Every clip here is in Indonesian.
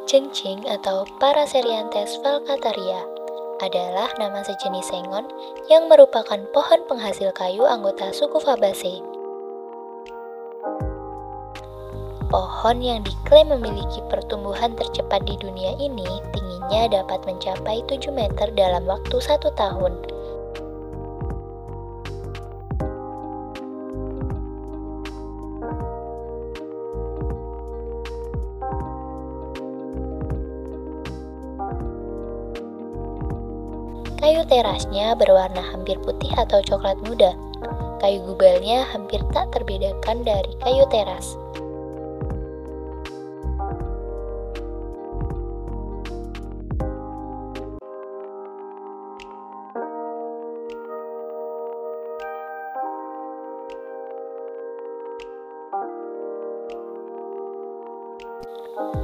Cengcing atau Paraserianthes falcataria adalah nama sejenis sengon yang merupakan pohon penghasil kayu anggota suku Fabaceae. Pohon yang diklaim memiliki pertumbuhan tercepat di dunia ini tingginya dapat mencapai 7 meter dalam waktu 1 tahun. Kayu terasnya berwarna hampir putih atau coklat muda. Kayu gubalnya hampir tak terbedakan dari kayu teras.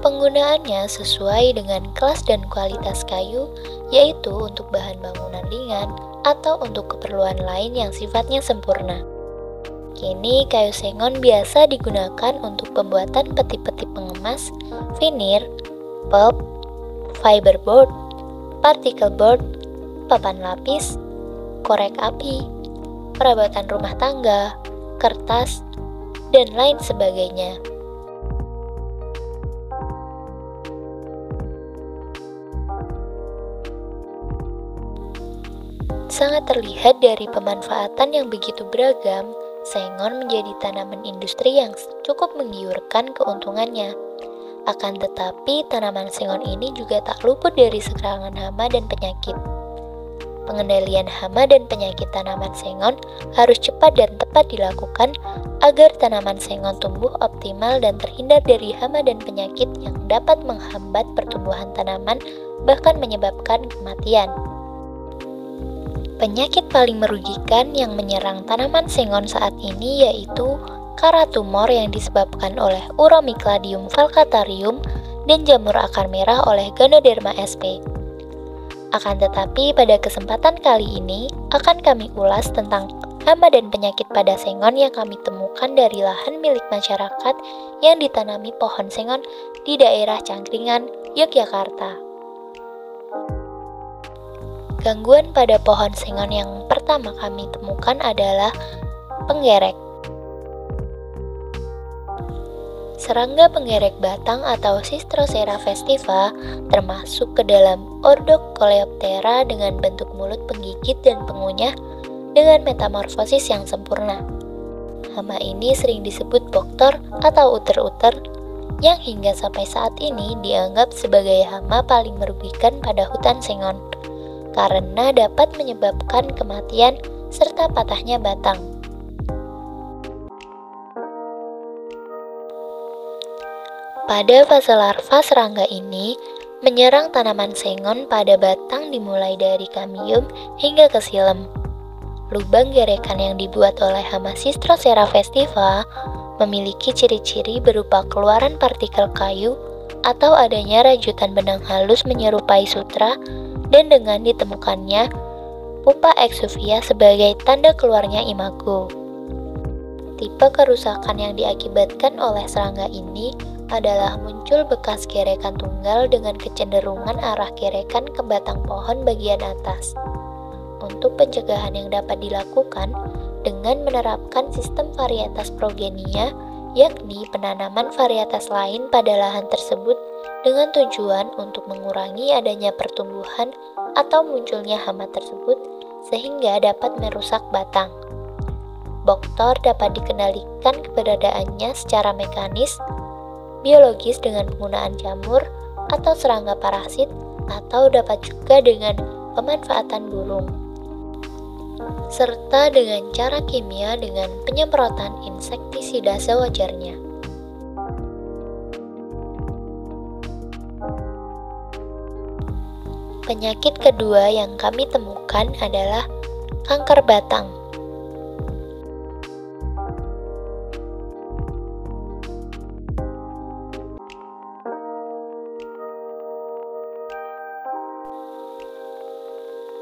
Penggunaannya sesuai dengan kelas dan kualitas kayu, yaitu untuk bahan bangunan ringan atau untuk keperluan lain yang sifatnya sempurna. Kini kayu sengon biasa digunakan untuk pembuatan peti-peti pengemas, veneer, pulp, fiberboard, particle board, papan lapis, korek api, perabotan rumah tangga, kertas, dan lain sebagainya. Sangat terlihat dari pemanfaatan yang begitu beragam, sengon menjadi tanaman industri yang cukup menggiurkan keuntungannya. Akan tetapi, tanaman sengon ini juga tak luput dari serangan hama dan penyakit. Pengendalian hama dan penyakit tanaman sengon harus cepat dan tepat dilakukan agar tanaman sengon tumbuh optimal dan terhindar dari hama dan penyakit yang dapat menghambat pertumbuhan tanaman, bahkan menyebabkan kematian. Penyakit paling merugikan yang menyerang tanaman sengon saat ini yaitu kara tumor yang disebabkan oleh Uromycladium falcatarium dan jamur akar merah oleh Ganoderma sp. Akan tetapi pada kesempatan kali ini akan kami ulas tentang hama dan penyakit pada sengon yang kami temukan dari lahan milik masyarakat yang ditanami pohon sengon di daerah Cangkringan, Yogyakarta. Gangguan pada pohon sengon yang pertama kami temukan adalah penggerek. Serangga penggerek batang atau Cistrocera festiva termasuk ke dalam ordo Coleoptera dengan bentuk mulut penggigit dan pengunyah dengan metamorfosis yang sempurna. Hama ini sering disebut boktor atau uter-uter yang hingga sampai saat ini dianggap sebagai hama paling merugikan pada hutan sengon, karena dapat menyebabkan kematian serta patahnya batang. Pada fase larva serangga ini, menyerang tanaman sengon pada batang dimulai dari kamium hingga ke silem. Lubang gerekan yang dibuat oleh hama Cistrocera festiva memiliki ciri-ciri berupa keluaran partikel kayu atau adanya rajutan benang halus menyerupai sutra, dan dengan ditemukannya pupa exuvia sebagai tanda keluarnya imago. Tipe kerusakan yang diakibatkan oleh serangga ini adalah muncul bekas gerekan tunggal dengan kecenderungan arah gerekan ke batang pohon bagian atas. Untuk pencegahan yang dapat dilakukan dengan menerapkan sistem varietas progenia, yakni penanaman varietas lain pada lahan tersebut dengan tujuan untuk mengurangi adanya pertumbuhan atau munculnya hama tersebut sehingga dapat merusak batang. Boktor dapat dikendalikan keberadaannya secara mekanis, biologis dengan penggunaan jamur atau serangga parasit, atau dapat juga dengan pemanfaatan burung, serta dengan cara kimia dengan penyemprotan insektisida sewajarnya. Penyakit kedua yang kami temukan adalah kanker batang.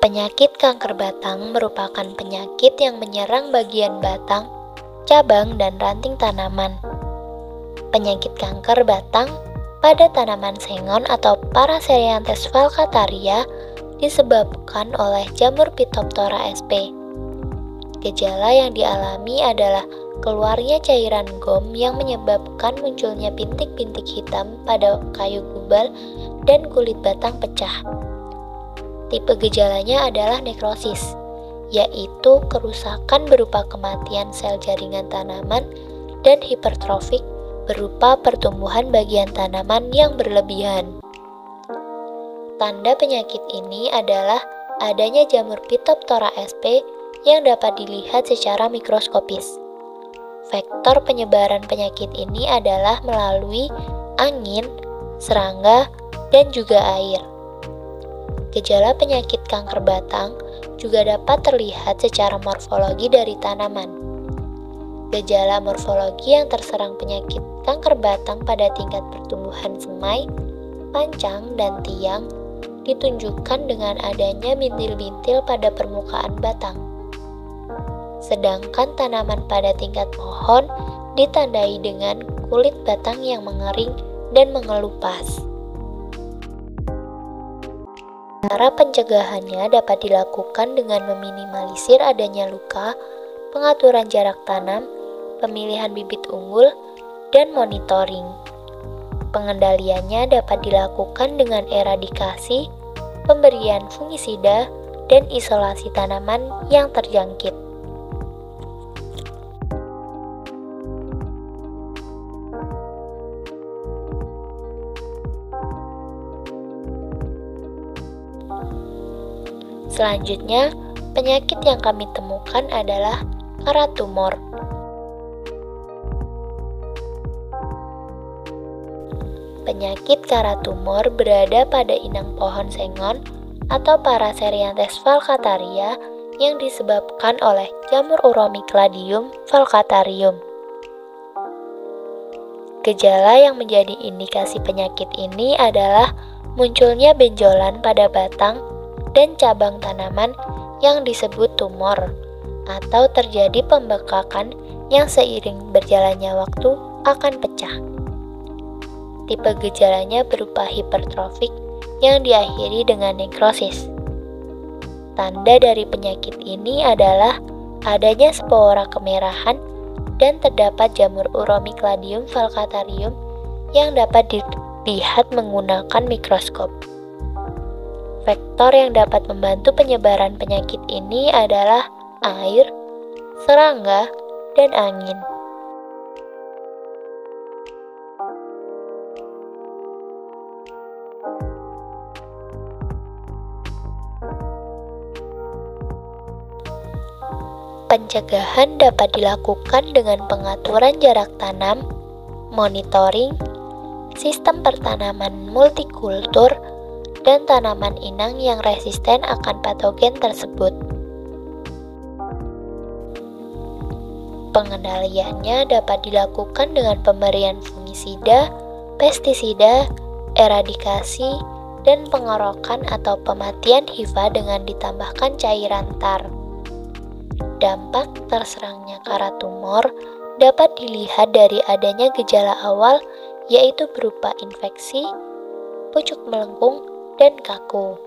Penyakit kanker batang merupakan penyakit yang menyerang bagian batang, cabang, dan ranting tanaman. Penyakit kanker batang pada tanaman sengon atau Paraserianthes falcataria disebabkan oleh jamur Phytophthora sp. Gejala yang dialami adalah keluarnya cairan gom yang menyebabkan munculnya bintik-bintik hitam pada kayu gubal dan kulit batang pecah. Tipe gejalanya adalah nekrosis, yaitu kerusakan berupa kematian sel jaringan tanaman dan hipertrofik berupa pertumbuhan bagian tanaman yang berlebihan. Tanda penyakit ini adalah adanya jamur Phytophthora sp yang dapat dilihat secara mikroskopis. Vektor penyebaran penyakit ini adalah melalui angin, serangga, dan juga air. Gejala penyakit kanker batang juga dapat terlihat secara morfologi dari tanaman. Gejala morfologi yang terserang penyakit kanker batang pada tingkat pertumbuhan semai, pancang, dan tiang ditunjukkan dengan adanya bintil-bintil pada permukaan batang. Sedangkan tanaman pada tingkat pohon ditandai dengan kulit batang yang mengering dan mengelupas. Cara pencegahannya dapat dilakukan dengan meminimalisir adanya luka, pengaturan jarak tanam, pemilihan bibit unggul, dan monitoring. Pengendaliannya dapat dilakukan dengan eradikasi, pemberian fungisida, dan isolasi tanaman yang terjangkit. Selanjutnya, penyakit yang kami temukan adalah karat tumor. Penyakit karat tumor berada pada inang pohon sengon atau Paraserianthes falcataria yang disebabkan oleh jamur Uromicladium falcatarium. Gejala yang menjadi indikasi penyakit ini adalah munculnya benjolan pada batang dan cabang tanaman yang disebut tumor, atau terjadi pembekakan yang seiring berjalannya waktu akan pecah. Tipe gejalanya berupa hipertrofik yang diakhiri dengan nekrosis. Tanda dari penyakit ini adalah adanya spora kemerahan dan terdapat jamur Uromicladium falcatarium yang dapat dilihat menggunakan mikroskop. Vektor yang dapat membantu penyebaran penyakit ini adalah air, serangga, dan angin. Pencegahan dapat dilakukan dengan pengaturan jarak tanam, monitoring, sistem pertanaman multikultur, dan tanaman inang yang resisten akan patogen tersebut. Pengendaliannya dapat dilakukan dengan pemberian fungisida, pestisida, eradikasi, dan pengerokan atau pematian hifa dengan ditambahkan cairan tar. Dampak terserangnya karat tumor dapat dilihat dari adanya gejala awal, yaitu berupa infeksi, pucuk melengkung, dan kaku.